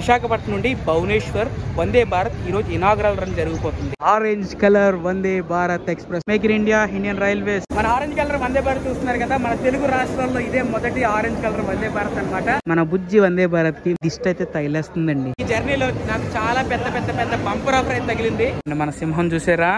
విశాఖపట్నం నుండి భువనేశ్వర్ వందే భారత్ ఈ రోజు ఇనాగ్రల్ రన్ జరగబోతుంది. Orange colour Vande Bharat express, make in India, Indian railways. మన ఆరెంజ్ కలర్ వందే భారత్ చూస్తున్నారు కదా, మన తెలుగు రాష్ట్రాల్లో ఇదే మొదటి ఆరెంజ్ కలర్ వందే భారత్ అన్నమాట. మన బుజ్జి వందే భారత్ కి దిష్టి అయితే తగిలేస్తుందండి. ఈ జర్నీలో నాకు చాలా పెద్ద పెద్ద పెద్ద బంపర్ ఆఫర్ అయితే తగిలింది. మన సింహం చూసారా,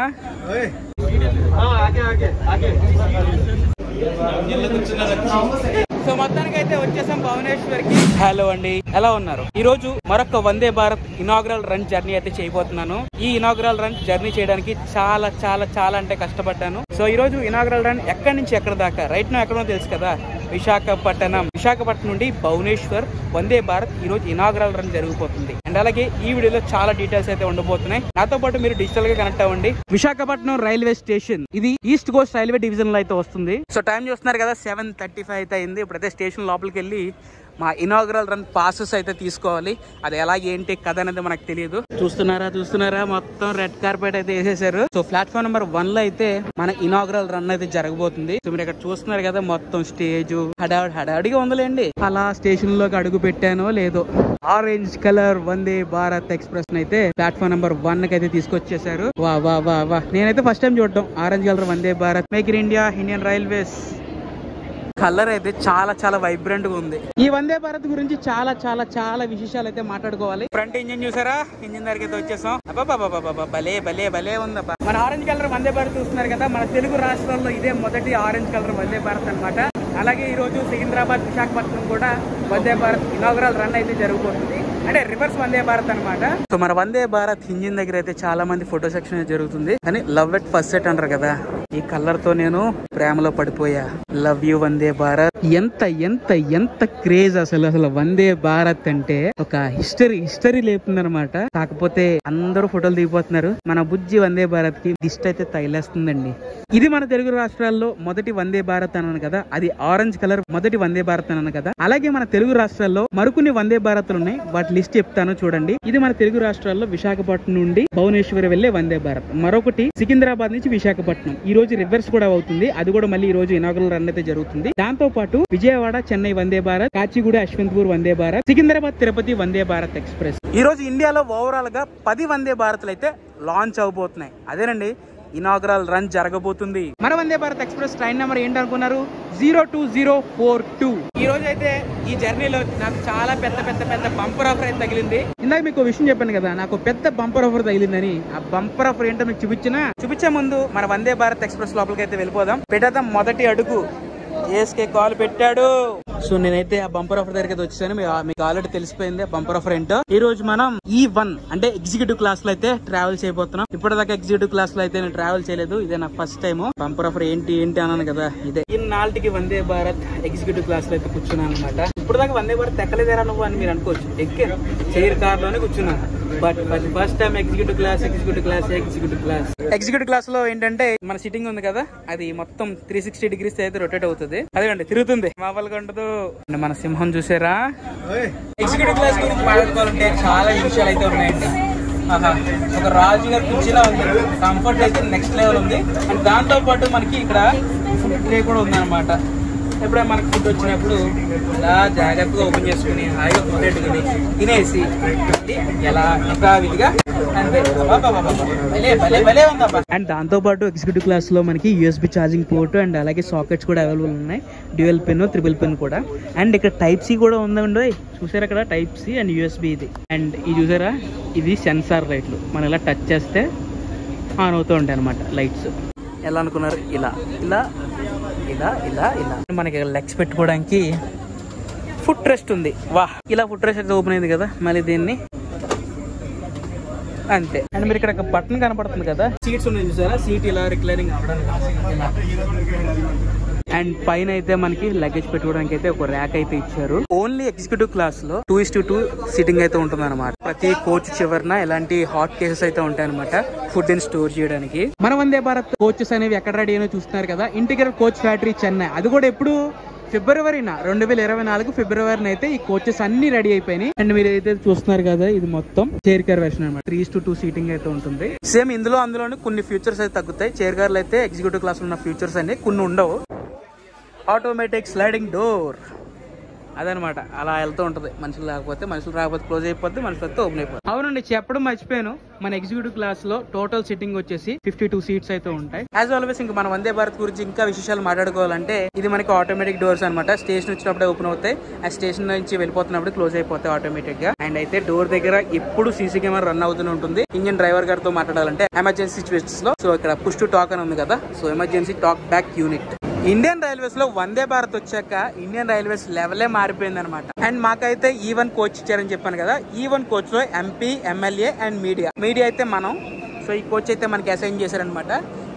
సో మొత్తానికి అయితే వచ్చేసాం భువనేశ్వర్ కి. హలో అండి, ఎలా ఉన్నారు? ఈ రోజు మరొక Vande Bharat inaugural run journey అయితే చేయబోతున్నాను. ఈ ఇనాగ్రల్ రన్ జర్నీ చేయడానికి చాలా చాలా చాలా అంటే కష్టపడ్డాను. సో ఈ రోజు ఇనాగ్రల్ రన్ ఎక్కడి నుంచి ఎక్కడ దాకా, రైట్ నో ఎక్కడో తెలుసు కదా, విశాఖపట్నం నుండి భువనేశ్వర్ వందే భారత్ ఈ రోజు ఇనాగ్రల్ రన్ జరగబోతుంది. అండ్ అలాగే ఈ వీడియోలో చాలా డీటెయిల్స్ అయితే ఉండబోతున్నాయి. నాతో పాటు మీరు డిజిటల్ గా కనెక్ట్ అవ్వండి. విశాఖపట్నం రైల్వే స్టేషన్ ఇది ఈస్ట్ కోస్ట్ రైల్వే డివిజన్ లో అయితే వస్తుంది. సో టైం చూస్తున్నారు కదా, 7:35 అయితే అయింది. ఇప్పుడైతే స్టేషన్ లోపలికి వెళ్ళి మా ఇనాగ్రల్ రన్ పాసెస్ అయితే తీసుకోవాలి. అది ఎలా ఏంటి కథ అనేది మనకు తెలియదు. చూస్తున్నారా మొత్తం రెడ్ కార్పెట్ అయితే వేసేసారు. సో ప్లాట్ఫామ్ నెంబర్ 1 లో అయితే మన ఇనాగ్రల్ రన్ అయితే జరగబోతుంది. సో మీరు ఇక్కడ చూస్తున్నారు కదా, మొత్తం స్టేజ్ హడావిడిగా ఉందిలేండి. అలా స్టేషన్ లోకి అడుగు పెట్టానో లేదో, orange colour Vande Bharat express అయితే ప్లాట్ఫామ్ నెంబర్ 1 కి అయితే తీసుకొచ్చేసారు. వా నేనైతే ఫస్ట్ టైం చూడటం orange colour Vande Bharat, make in India, Indian railways. Colour అయితే చాలా చాలా వైబ్రెంట్ గా ఉంది. ఈ వందే భారత్ గురించి చాలా చాలా చాలా విశేషాలు అయితే మాట్లాడుకోవాలి. ఫ్రంట్ ఇంజిన్ చూసారా, ఇంజిన్ దగ్గరికి అయితే వచ్చేసాం. భలే ఉందబ్బా. మన ఆరెంజ్ కలర్ వందే భారత్ చూస్తున్నారు కదా, మన తెలుగు రాష్ట్రాల్లో ఇదే మొదటి ఆరెంజ్ కలర్ వందే భారత్ అన్నమాట. అలాగే ఈ రోజు సికింద్రాబాద్, విశాఖపట్నం కూడా వందే భారత్ ఇనాగ్రల్ రన్ అయితే జరగబోతుంది. అంటే రివర్స్ వందే భారత్ అనమాట. సో మన వందే భారత్ ఇంజిన్ దగ్గర అయితే చాలా మంది ఫోటో సెక్షన్ జరుగుతుంది. కానీ లవ్ ఎట్ ఫస్ట్ సెట్ అంటారు కదా, ఈ కలర్ తో నేను ప్రేమలో పడిపోయా. Love you Vande Bharat. ఎంత ఎంత ఎంత క్రేజ్ అసలు వందే భారత్ అంటే ఒక హిస్టరీ లేపుతుంది అనమాట. కాకపోతే అందరూ ఫోటోలు దిగిపోతున్నారు. మన బుజ్జి వందే భారత్ కి దిష్టి అయితే తగిలేస్తుందండి. ఇది మన తెలుగు రాష్ట్రాల్లో మొదటి వందే భారత్ అన్నాను కదా, అది ఆరెంజ్ కలర్ మొదటి వందే భారత్ అన్నాను కదా. అలాగే మన తెలుగు రాష్ట్రాల్లో మరికొన్ని వందే భారత్లు ఉన్నాయి. వాటి లిస్ట్ చెప్తాను చూడండి. ఇది మన తెలుగు రాష్ట్రాల్లో విశాఖపట్నం నుండి భువనేశ్వర్ వెళ్లే వందే భారత్. మరొకటి సికింద్రాబాద్ నుంచి విశాఖపట్నం. ఈ రోజు రివర్స్ కూడా అవుతుంది. అది కూడా మళ్ళీ ఈ రోజు ఇనాగ్రల్ రన్ అయితే జరుగుతుంది. దాంతో పాటు విజయవాడ చెన్నై వందే భారత్, కాచిగూడ యశ్వంతపూర్ వందే భారత్, సికింద్రాబాద్ తిరుపతి వందే భారత్ ఎక్స్ప్రెస్. ఈ రోజు ఇండియాలో ఓవరాల్ గా 10 వందే భారత్లు అయితే లాంచ్ అవబోతున్నాయి. అదేనండి ఇనాగ్రల్ రన్ జరగబోతుంది. మన Vande Bharat express train number ఏంటనుకున్నారు, 02042. ఈ రోజు అయితే ఈ జర్నీలో నాకు చాలా పెద్ద పెద్ద పెద్ద బంపర్ ఆఫర్ అయితే తగిలింది. ఇందాక మీకు విషయం చెప్పాను కదా, నాకు పెద్ద బంపర్ ఆఫర్ తగిలిందని. ఆ బంపర్ ఆఫర్ ఏంటో మీకు చూపించే ముందు మన వందే భారత్ ఎక్స్ప్రెస్ లోపలికి అయితే వెళ్ళిపోదాం. పెట్టేద్దాం మొదటి అడుగు. ఏఎస్కే కాల్ పెట్టాడు. సో నేనైతే ఆ బంపర్ ఆఫర్ దగ్గరికి వచ్చాను. మీకు ఆల్రెడీ తెలిసిపోయింది బంపర్ ఆఫర్ ఏంటో. ఈ రోజు మనం E1 అంటే ఎగ్జిక్యూటివ్ క్లాస్ లో అయితే ట్రావెల్ చేయబోతున్నాం. ఇప్పటిదాకా ఎగ్జిక్యూటివ్ క్లాస్ లో అయితే నేను ట్రావెల్ చేయలేదు. ఇదే నా ఫస్ట్ టైం. బంపర్ ఆఫర్ ఏంటి అన్నాను కదా, ఇదే. ఇన్నాళ్ళకి వందే భారత్ ఎగ్జిక్యూటివ్ క్లాస్ లో అయితే కూర్చున్నాను అనమాట. ఇప్పటిదాకా వందే భారత్ ఎక్కలేదేరా నువ్వు అని మీరు అనుకోవచ్చు. ఎక్కే చైర్ కార్ లోనే కూర్చున్నాను. But first time executive class లో ఏంటంటే మన సిట్టింగ్ ఉంది కదా, అది మొత్తం 360 డిగ్రీస్ అయితే రొటేట్ అవుతుంది. అదేండి తిరుగుతుంది, మామూలుగా ఉండదు. మన సింహం చూసారా. ఎగ్జిక్యూటివ్ క్లాస్ గురించి మాట్లాడుకోవాలంటే చాలా విషయాలు అయితే ఉన్నాయండి. ఒక రాజుగారి కుర్చీలా ఉంది. కంఫర్ట్ అయితే నెక్స్ట్ లెవెల్ ఉంది. అండ్ దాంతో పాటు మనకి ఇక్కడ ఫుడ్ ట్రే కూడా ఉంది అనమాట. ఎప్పుడైనా మనకి ఫుడ్ వచ్చినప్పుడు ఇలా జాగ్రత్తగా ఓపెన్ చేసుకుని హాయిగా ఫుడ్ తినేసి ఎలా యథావిధిగా అండ్ దాంతో పాటు ఎగ్జిక్యూటివ్ క్లాస్ లో మనకి USB ఛార్జింగ్ పోర్ట్ అండ్ అలాగే సాకెట్స్ కూడా అవైలబుల్ ఉన్నాయి. డ్యూయల్ పెన్, త్రిబుల్ పెన్ కూడా. అండ్ ఇక్కడ Type-C కూడా ఉందండి. చూసారా ఇక్కడ Type-C అండ్ USB ఇది. అండ్ ఇది చూసారా, ఇది సెన్సార్ లైట్లు. మనం ఇలా టచ్ చేస్తే ఆన్ అవుతూ ఉంటాయి అనమాట లైట్స్. ఎలా అనుకున్నారు, ఇలా ఇలా ఇలా ఇలా ఇలా. మనకి లెగ్స్ పెట్టుకోవడానికి ఫుట్ రెస్ట్ ఉంది. ఇలా ఫుట్ రెస్ట్ అయితే ఓపెన్ అయింది కదా, మళ్ళీ దీన్ని అంతే. అండ్ మీరు ఇక్కడ బటన్ కనపడుతుంది కదా, సీట్స్ ఉన్నాయి చూసారా, సీట్ ఇలా రిక్లైనింగ్ అవ్వడానికి. అండ్ పైన అయితే మనకి లగేజ్ పెట్టుకోవడానికి అయితే ఒక ర్యాక్ అయితే ఇచ్చారు. ఓన్లీ ఎగ్జిక్యూటివ్ క్లాస్ లో 2:2 సీటింగ్ అయితే ఉంటుంది అనమాట. ప్రతి కోచ్ చివరన ఇలాంటి హాట్ కేసెస్ అయితే ఉంటాయి అనమాట, ఫుడ్ ని స్టోర్ చేయడానికి. మన వందే భారత్ కోచెస్ అనేవి ఎక్కడ రెడీ అయినా చూస్తున్నారు కదా, ఇంటిగ్రల్ కోచ్ ఫ్యాక్టరీ చెన్నై. అది కూడా ఎప్పుడు ఫిబ్రవరి 2024 ఫిబ్రవరిని అయితే ఈ కోచెస్ అన్ని రెడీ అయిపోయినాయి. అండ్ మీరు అయితే చూస్తున్నారు కదా, ఇది మొత్తం చైర్ కార్ వెర్షన్ అనమాట. 3:2 సీటింగ్ అయితే ఉంటుంది. సేమ్ అందులోనే కొన్ని ఫీచర్స్ అయితే తగ్గుతాయి. చైర్ కార్లు అయితే ఎగ్జిక్యూటివ్ క్లాస్ లో ఉన్న ఫీచర్స్ అన్ని కొన్ని ఉండవు. ఆటోమేటిక్ స్లైడింగ్ డోర్, అదనమాట. అలా వెళ్తూ ఉంటది. మనుషులు రాకపోతే క్లోజ్ అయిపోద్ది, మనుషులు వస్తే ఓపెన్ అయిపోద్ది. అవునండి, చెప్పడం మర్చిపోయాను, మన ఎగ్జిక్యూటివ్ క్లాస్ లో టోటల్ సిట్టింగ్ వచ్చేసి 52 సీట్స్ అయితే ఉంటాయి. యాజ్ ఆల్వేస్ ఇంకా మన వందే భారత్ గురించి ఇంకా విశేషాలు మాట్లాడుకోవాలంటే ఇది మనకి ఆటోమేటిక్ డోర్స్ అనమాట. స్టేషన్ వచ్చినప్పుడే ఓపెన్ అవుతాయి, ఆ స్టేషన్ నుంచి వెళ్ళిపోతున్నప్పుడు క్లోజ్ అయిపోతాయి ఆటోమేటిక్ గా. అండ్ అయితే డోర్ దగ్గర ఎప్పుడు సీసీ కెమెరా రన్ అవుతూనే ఉంటుంది. ఇంజిన్ డ్రైవర్ గారితో మాట్లాడాలంటే ఎమర్జెన్సీ సిచ్యువేషన్స్ లో సో ఇక్కడ పుష్ టు టాక్ అని ఉంది కదా, so emergency talk back unit. Indian railways లో వందే భారత్ వచ్చాక ఇండియన్ రైల్వేస్ లెవెలే మారిపోయింది అనమాట. అండ్ మాకైతే E1 కోచ్ ఇచ్చారని చెప్పాను కదా, E1 కోచ్ లో MP, MLA అండ్ మీడియా అయితే మనం. సో ఈ కోచ్ అయితే మనకి అసైన్ చేశారనమాట.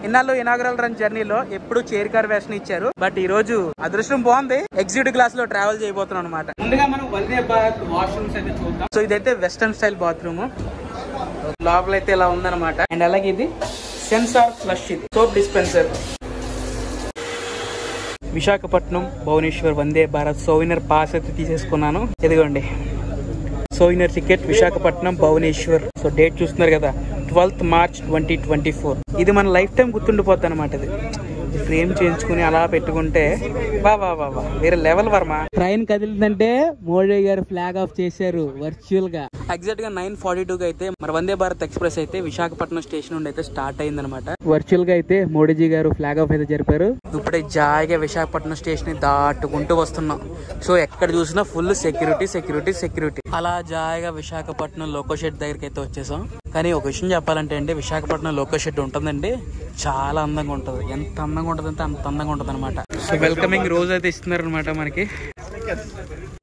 ఇన్నాళ్ళు ఇనాగరల్ రన్ జర్నీలో ఎప్పుడు చైర్ కార్ వేషన్ ఇచ్చారు, బట్ ఈ రోజు అదృష్టం బాగుంది, ఎగ్జిక్యూటివ్ క్లాస్ లో ట్రావెల్ చేయబోతున్నాం అనమాట. ముందుగా మనం వందే భారత్ వాష్రూమ్స్ అయితే చూద్దాం. సో ఇదైతే వెస్టర్న్ స్టైల్ బాత్రూమ్, లోపల అయితే ఇలా ఉందన్నమాట. అండ్ అలాగే ఇది సెన్సార్ ఫ్లష్, ఇది soap dispenser. Visakhapatnam Bhubaneswar Vande Bharat souvenir pass అయితే తీసేసుకున్నాను. ఇదిగోండి souvenir ticket, Visakhapatnam Bhubaneswar. So date చూస్తున్నారు కదా, 12th March 2024. ఇది మన లైఫ్ టైం గుర్తుండిపోద్ది అనమాట. ఇది ఫ్రేమ్ చేయించుకుని అలా పెట్టుకుంటే వా వేరే లెవెల్ వర్మ. ట్రైన్ కదిలిందంటే మోడీ గారు ఫ్లాగ్ ఆఫ్ చేశారు వర్చువల్ గా. ఎగ్జాక్ట్ గా 9:42 అయితే మన వందే భారత్ ఎక్స్ప్రెస్ అయితే విశాఖపట్నం స్టేషన్ నుండి అయితే స్టార్ట్ అయింది అనమాట. వర్చువల్ గా అయితే మోడీజీ గారు ఫ్లాగ్ ఆఫ్ అయితే జరిపారు. ఇప్పుడే జాయిగా విశాఖపట్నం స్టేషన్ దాటుకుంటూ వస్తున్నాం. సో ఎక్కడ చూసినా ఫుల్ సెక్యూరిటీ. అలా జాయిగా విశాఖపట్నం లోకో షెడ్ దగ్గరికి అయితే వచ్చేసాం. కానీ ఒక విషయం చెప్పాలంటే అండి, విశాఖపట్నం లోకో షెడ్ ఉంటుందండి, చాలా అందంగా ఉంటుంది. ఎంత అందంగా ఉంటుంది అంటే అంత అందంగా ఉంటుంది అనమాట. సో వెల్కమింగ్ రోజు అయితే ఇస్తున్నారు అనమాట మనకి.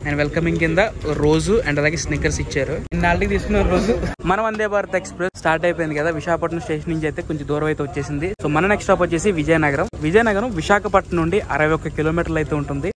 అండ్ వెల్కమింగ్ కింద రోజు అండ్ అలాగే స్నిక్కర్స్ ఇచ్చారు. నాలుగు తీసుకున్న రోజు మన వందే భారత్ ఎక్స్ప్రెస్ స్టార్ట్ అయిపోయింది కదా. విశాఖపట్నం స్టేషన్ నుంచి అయితే కొంచెం దూరం అయితే వచ్చేసింది. సో మన నెక్స్ట్ స్టాప్ వచ్చేసి విజయనగరం విశాఖపట్నం నుండి 61 కిలోమీటర్లు అయితే ఉంటుంది.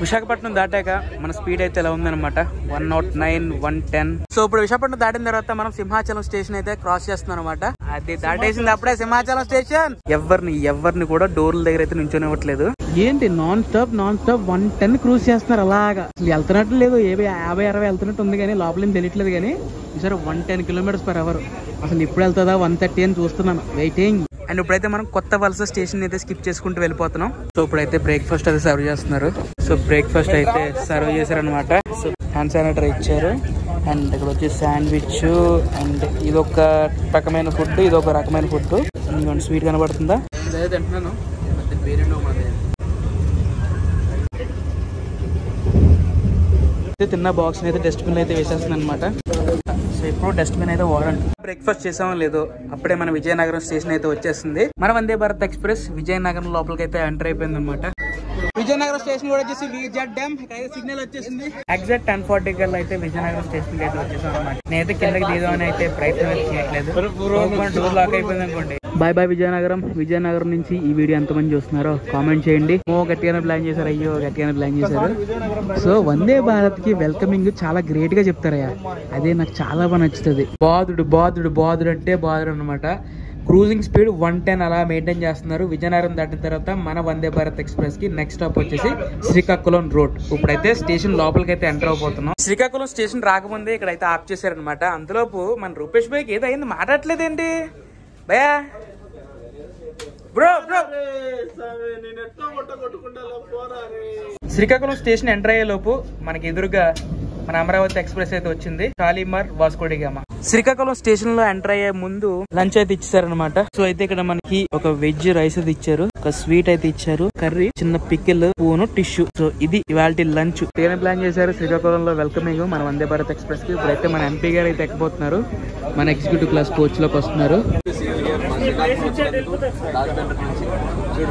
విశాఖపట్నం దాటాక మన స్పీడ్ అయితే ఎలా ఉందన్నమాట, 109, 110. సో ఇప్పుడు విశాఖపట్నం దాటిన తర్వాత మనం సింహాచలం స్టేషన్ అయితే క్రాస్ చేస్తున్నాం అనమాట. అది దాటేసింది అప్పుడే సింహాచలం స్టేషన్. ఎవరిని కూడా డోర్ల దగ్గర అయితే నుంచోనివ్వట్లేదు. ఏంటి నాన్ స్టాప్ 110 క్రూజ్ చేస్తున్నారు అలాగా. అసలు వెళ్తున్నట్టు లేదు, 50-60 వెళ్తున్నట్టు ఉంది కానీ లోపల ఏం తెలియట్లేదు. కానీ ఈసారి 110 km/h. అసలు ఇప్పుడు వెళ్తుందా 130 అని చూస్తున్నాను, వెయిటింగ్. అండ్ ఇప్పుడైతే మనం కొత్త వలస స్టేషన్ అయితే స్కిప్ చేసుకుంటూ వెళ్ళిపోతున్నాం. సో ఇప్పుడైతే బ్రేక్ఫాస్ట్ అయితే సర్వ్ చేస్తున్నారు. సో బ్రేక్ఫాస్ట్ అయితే సర్వ్ చేశారనమాట. సో హ్యాండ్ శానిటైజర్ ఇచ్చారు. అండ్ ఇక్కడ వచ్చి శాండ్విచ్, అండ్ ఇదొక రకమైన ఫుడ్, ఇదొక రకమైన ఫుడ్. ఇంకొంచెం స్వీట్ కనబడుతుందా, ఇదైతే తింటున్నాను. తిన్న బాక్స్ అయితే డస్ట్బిన్ అయితే వేసేస్తుంది అనమాట. సో ఇప్పుడు డస్ట్బిన్ అయితే వాడండి. బ్రేక్ఫాస్ట్ చేసామో లేదో అప్పుడే మన విజయనగరం స్టేషన్ అయితే వచ్చేస్తుంది. మన వందే భారత్ ఎక్స్ప్రెస్ విజయనగరం లోపలికి అయితే ఎంటర్ అయిపోయింది అనమాట. విజయనగరం స్టేషన్ కూడా వచ్చేసి సిగ్నల్ వచ్చేసింది. ఎగ్జాక్ట్ 10:40 కల్లా అయితే విజయనగరం స్టేషన్ అయితే వచ్చేసాం అనమాట. నేనైతే కిందకి దిగుదామని అయితే ప్రయత్నం అయితే చేయట్లేదు, డోర్ లాక్ అయిపోయింది అనుకోండి. బాయ్ విజయనగరం నుంచి ఈ వీడియో ఎంతమంది చూస్తున్నారో కామెంట్ చేయండి. గట్టిగానే ప్లాన్ చేశారు. సో వందే భారత్ కి వెల్కమింగ్ చాలా గ్రేట్ గా చెప్తారయ్యా, అదే నాకు చాలా బాగా నచ్చుతుంది. బాదుడు అంటే బాదుడు అనమాట. క్రూజింగ్ స్పీడ్ 110 అలా మెయింటైన్ చేస్తున్నారు. విజయనగరం దాటిన తర్వాత మన వందే భారత్ ఎక్స్ప్రెస్ కి నెక్స్ట్ స్టాప్ వచ్చేసి శ్రీకాకుళం రోడ్. ఇప్పుడైతే స్టేషన్ లోపలికి అయితే ఎంటర్ అవబోతున్నాం. శ్రీకాకుళం స్టేషన్ రాకముందే ఇక్కడ అయితే ఆఫ్ చేశారనమాట. అంతలోపు మన రూపేష్ భాయ్కి ఏదో అయింది, మాట్లాడలేదేంటి భయ్యా? శ్రీకాకుళం స్టేషన్ ఎంటర్ అయ్యే లోపు మనకి ఎదురుగా మన అమరావతి ఎక్స్ప్రెస్ అయితే వచ్చింది. షాలిమార్, వాస్కో డి గామా. శ్రీకాకుళం స్టేషన్ లో ఎంటర్ అయ్యే ముందు లంచ్ అయితే ఇచ్చారనమాట. సో అయితే ఇక్కడ మనకి ఒక వెజ్ రైస్ అయితే ఇచ్చారు, ఒక స్వీట్ అయితే ఇచ్చారు, కర్రీ, చిన్న పికిల్, పూను, టిష్యూ. సో ఇది ఇవాళ లంచ్. ఏమైనా ప్లాన్ చేశారు శ్రీకాకుళంలో వెల్కమింగ్ మన వందే భారత్ ఎక్స్ప్రెస్ కి. ఇప్పుడైతే మన ఎంపీ గారు అయితే ఎక్కబోతున్నారు, మన ఎగ్జిక్యూటివ్ క్లాస్ కోచ్ లోకి వస్తున్నారు.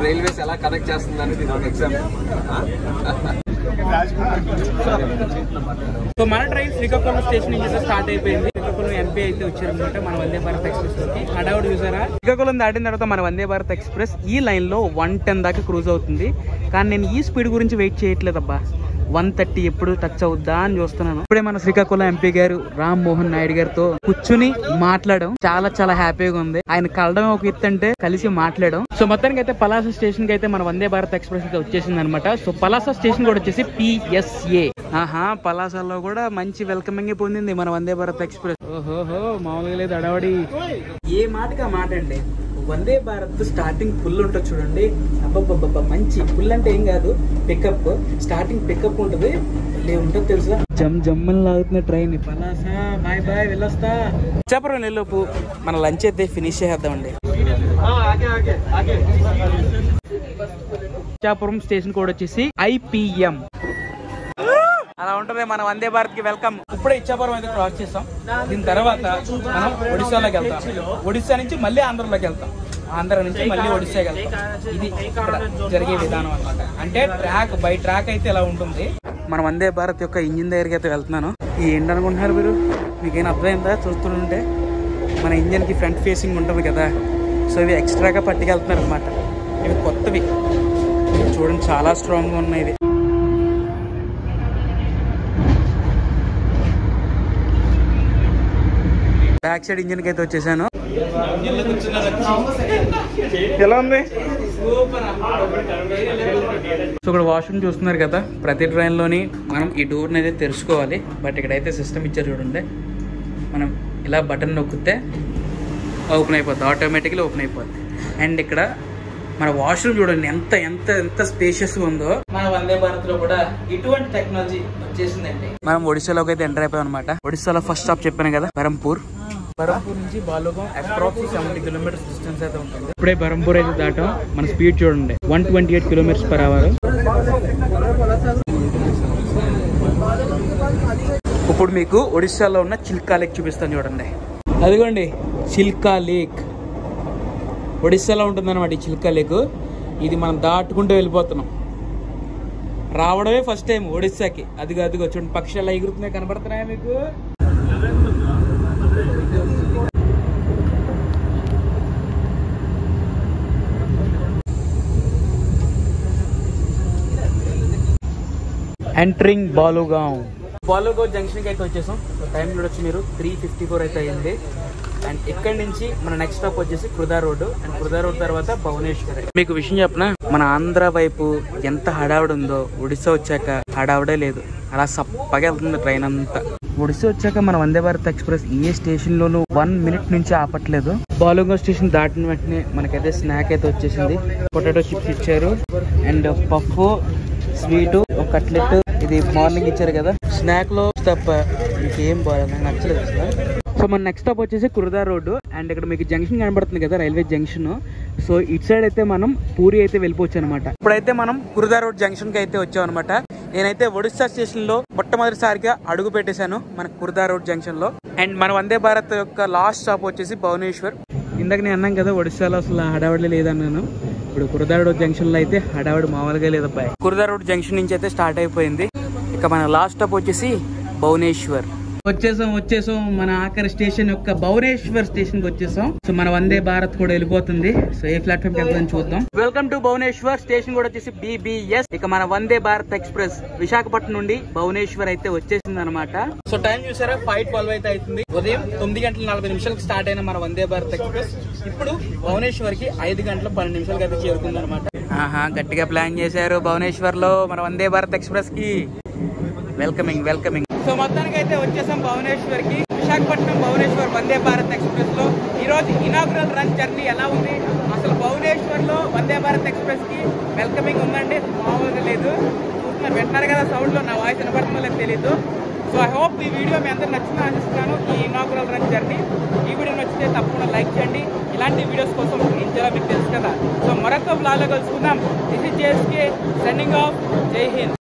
రైల్వేస్ ఎలా కనెక్ట్ చేస్తుందని ఎగ్జాంపుల్. సో మన ట్రైన్ శ్రీకాకుళం స్టేషన్ నుంచి స్టార్ట్ అయిపోయింది. శ్రీకాకుళం ఎంపీ అయితే వచ్చారనమాట మన వందే భారత్ ఎక్స్ప్రెస్ లోకి. హడావుడు చూసారా? శ్రీకాకుళం దాటిన తర్వాత మన వందే భారత్ ఎక్స్ప్రెస్ ఈ లైన్ లో 110 దాకా క్రూజ్ అవుతుంది. కానీ నేను ఈ స్పీడ్ గురించి వెయిట్ చేయట్లేదు అబ్బా, 130 ఎప్పుడు టచ్ అవుద్దా అని చూస్తున్నాను. ఇప్పుడే మన శ్రీకాకుళం ఎంపీ గారు రామ్మోహన్ నాయుడు గారితో కూర్చుని మాట్లాడడం చాలా హ్యాపీగా ఉంది. ఆయన కలడం ఒక ఎత్తు అంటే కలిసి మాట్లాడడం. సో మొత్తానికి అయితే పలాస స్టేషన్ కి అయితే మన వందే భారత్ ఎక్స్ప్రెస్ అయితే వచ్చేసింది అనమాట. సో పలాస స్టేషన్ కూడా వచ్చేసి PSA. పలాసలో కూడా మంచి వెల్కమింగ్ పొందింది మన వందే భారత్ ఎక్స్ప్రెస్. ఓహోహో మామూలుగా లేదు అడవడి. ఏ మాటగా మాట అండి, వందే భారత్ స్టార్టింగ్ పుల్ ఉంటుంది చూడండి. అబ్బబ్బబ్బబ్బా మంచి పుల్ అంటే ఏం కాదు, పికప్ స్టార్టింగ్ పికప్ ఉంటుంది. ఉంటుంది తెలుసా, జమ్మని లాగుతున్న ట్రైన్. పలాసా బాయ్ బాయ్ వెళ్ళొస్తా. ఇచ్చాపురం వెళ్ళేలోపు మన లంచ్ అయితే ఫినిష్ చేద్దామండి. ఇచ్చాపురం స్టేషన్ కోడ్ వచ్చేసి IPM. అలా ఉంటుంది మన వందే భారత్ కి వెల్కమ్. ఇప్పుడే ఇచ్చాపురం అయితే క్రాస్ చేస్తాం. దీని తర్వాత మనం ఒడిశాలోకి వెళ్తాం. ఒడిశా నుంచి మళ్ళీ ఆంధ్రలోకి వెళ్తాం. ఆంధ్ర నుంచి మళ్ళీ ఒడిశాకి వెళ్తాం. ఇది ఇక్కడ జరిగే విధానం అన్నమాట. అంటే ట్రాక్ బై ట్రాక్ అయితే ఇలా ఉంటుంది. మన వందే భారత్ యొక్క ఇంజిన్ దగ్గరికి అయితే వెళ్తున్నాను. ఈ ఏంటి అనుకుంటున్నారు మీరు? మీకేం అర్థమైందా? చూస్తుంటే మన ఇంజిన్ కి ఫ్రంట్ ఫేసింగ్ ఉంటుంది కదా, సో ఇవి ఎక్స్ట్రాగా పట్టుకెళ్తున్నారు అనమాట. ఇవి కొత్తవి చూడండి, చాలా స్ట్రాంగ్గా ఉన్నాయి. ఇవి బ్యాక్ సైడ్ ఇంజిన్ కి అయితే వచ్చేసాను. ఎలా ఉంది? సో ఇక్కడ వాష్రూమ్ చూస్తున్నారు కదా, ప్రతి ట్రైన్ లోని మనం ఈ డోర్ని అయితే తెరుచుకోవాలి. బట్ ఇక్కడైతే సిస్టమ్ ఇచ్చారు చూడండి. మనం ఇలా బటన్ నొక్కితే ఓపెన్ అయిపోద్ది, ఆటోమేటిక్లీ ఓపెన్ అయిపోద్ది. అండ్ ఇక్కడ మన వాష్రూమ్ చూడండి ఎంత ఎంత ఎంత స్పేషియస్ గా ఉందో. మన వందే భారత్ లో కూడా ఇటువంటి టెక్నాలజీ వచ్చేసిందండి. మనం ఒడిశాలోకి అయితే ఎంటర్ అయిపోయాం అనమాట. ఒడిశాలో ఫస్ట్ స్టాప్ చెప్పాను కదా, బరంపూర్ నుంచి బాలోగం అప్రాక్స్ 70 కిలోమీటర్స్ డిస్టెన్స్ అయితే ఉంటుంది. ఇప్పుడే బరంపూర్ అయితే దాటాం. మన స్పీడ్ చూడండి 128 కిలోమీటర్స్ పర్ అవర్. ఇప్పుడు మీకు ఒడిశాలో ఉన్న చిల్కా లేక్ చూపిస్తాను చూడండి. అదిగోండి చిల్కా లేక్ ఒడిశాలో ఉంటుంది అనమాట. ఈ చిల్కా లేక్ ఇది మనం దాటుకుంటూ వెళ్ళిపోతున్నాం. రావడమే ఫస్ట్ టైం ఒడిశాకి. అదిగో చూడండి, పక్షులు ఎలా ఎగురుతున్నాయి కనబడుతున్నాయా మీకు? ఎంటరింగ్ బాలుగాం జంక్షన్ కి అయితే వచ్చేసాం. టైం చూడొచ్చు మీరు, 3:54 అయితే అయింది. అండ్ ఇక్కడ నుంచి మన నెక్స్ట్ స్టాప్ వచ్చేసి కృదా రోడ్. అండ్ కృదా రోడ్ తర్వాత భువనేశ్వర్. మీకు విషయం చెప్పనా, మన ఆంధ్ర వైపు ఎంత హడావుడి ఉందో ఒడిశా వచ్చాక హడావుడే లేదు. అలా సప్పగా వెళ్తుంది ట్రైన్ అంతా. ఒడిశా వచ్చాక మన వందే భారత్ ఎక్స్ప్రెస్ ఏ స్టేషన్ లోనూ 1 మినిట్ నుంచి ఆపట్లేదు. బాలుగాం స్టేషన్ దాటిన వెంటనే మనకైతే స్నాక్ అయితే వచ్చేసింది. పొటాటో చిప్స్ ఇచ్చారు అండ్ పఫ్, స్వీట్, ఒక కట్లెట్. ఇది మార్నింగ్ ఇచ్చారు కదా. స్నాక్ లో తప్ప ఇంకేం బాగా నచ్చలేదు అసలు. సో మన నెక్స్ట్ స్టాప్ వచ్చేసి కుర్దా రోడ్డు. అండ్ ఇక్కడ మీకు జంక్షన్ కనబడుతుంది కదా, రైల్వే జంక్షన్. సో ఇటు సైడ్ అయితే మనం పూరి అయితే వెళ్ళిపోవచ్చు అనమాట. ఇప్పుడైతే మనం కుర్దా రోడ్ జంక్షన్ కి అయితే వచ్చాం అనమాట. నేనైతే ఒడిశా స్టేషన్ లో మొట్టమొదటిసారిగా అడుగు పెట్టేశాను మన కుర్దా రోడ్ జంక్షన్ లో. అండ్ మన వందే భారత్ యొక్క లాస్ట్ స్టాప్ వచ్చేసి భువనేశ్వర్. ఇందాక నేను అన్నాను కదా ఒడిశాలో అసలు హడావిడి లేదన్నాను. ఇప్పుడు కుర్దా రోడ్ జంక్షన్ లో అయితే హడావిడి మామూలుగా లేదబ్బాయి. కుర్దా రోడ్ జంక్షన్ నుంచి అయితే స్టార్ట్ అయిపోయింది. ఇక మన లాస్ట్ స్టాప్ వచ్చేసి భువనేశ్వర్. వచ్చేసాం మన ఆఖరి స్టేషన్ యొక్క భువనేశ్వర్ స్టేషన్ కి వచ్చేసాం. సో మన వందే భారత్ కూడా వెళ్ళిపోతుంది. సో ఏ ప్లాట్ఫామ్ కి వెళ్తుందని చూద్దాం. Welcome to Bhubaneswar. స్టేషన్ కూడా వచ్చేసి BBS. ఇక మన వందే భారత్ ఎక్స్ప్రెస్ విశాఖపట్నం నుండి భువనేశ్వర్ అయితే వచ్చేసింది అనమాట. సో టైం చూసారా, 5:12 అయితే అవుతుంది. ఉదయం 9:40 స్టార్ట్ అయిన మన వందే భారత్ ఎక్స్ప్రెస్ ఇప్పుడు భువనేశ్వర్ కి 5:12 అయితే చేరుకుంది అనమాట. గట్టిగా ప్లాన్ చేశారు భువనేశ్వర్ లో మన వందే భారత్ ఎక్స్ప్రెస్ కి. వెల్కమింగ్. సో మొత్తానికి అయితే వచ్చేసాం భువనేశ్వర్ కి. విశాఖపట్నం భువనేశ్వర్ వందే భారత్ ఎక్స్ప్రెస్ లో ఈ రోజు ఇనాగ్రల్ రన్ జర్నీ ఎలా ఉంది, అసలు భువనేశ్వర్ లో వందే భారత్ ఎక్స్ప్రెస్ కి వెల్కమింగ్ ఉందండి, మామూలుగా లేదు. చూస్తున్నారు, వింటున్నారు కదా సౌండ్ లో, నా వాయిస్ వినపడుతుందో లేదు తెలీదు. సో ఐ హోప్ ఈ వీడియో మీ అందరూ నచ్చిందని ఆశిస్తున్నాను. ఈ ఇనాగ్రల్ రన్ జర్నీ ఈ వీడియో నచ్చితే తప్పకుండా లైక్ చేయండి. ఇలాంటి వీడియోస్ కోసం ఏం చేయాలో మీకు తెలుసు కదా. సో మరొక బ్లాగ్ లో కలుసుకుందాం. This is JSK signing off. జై హింద్.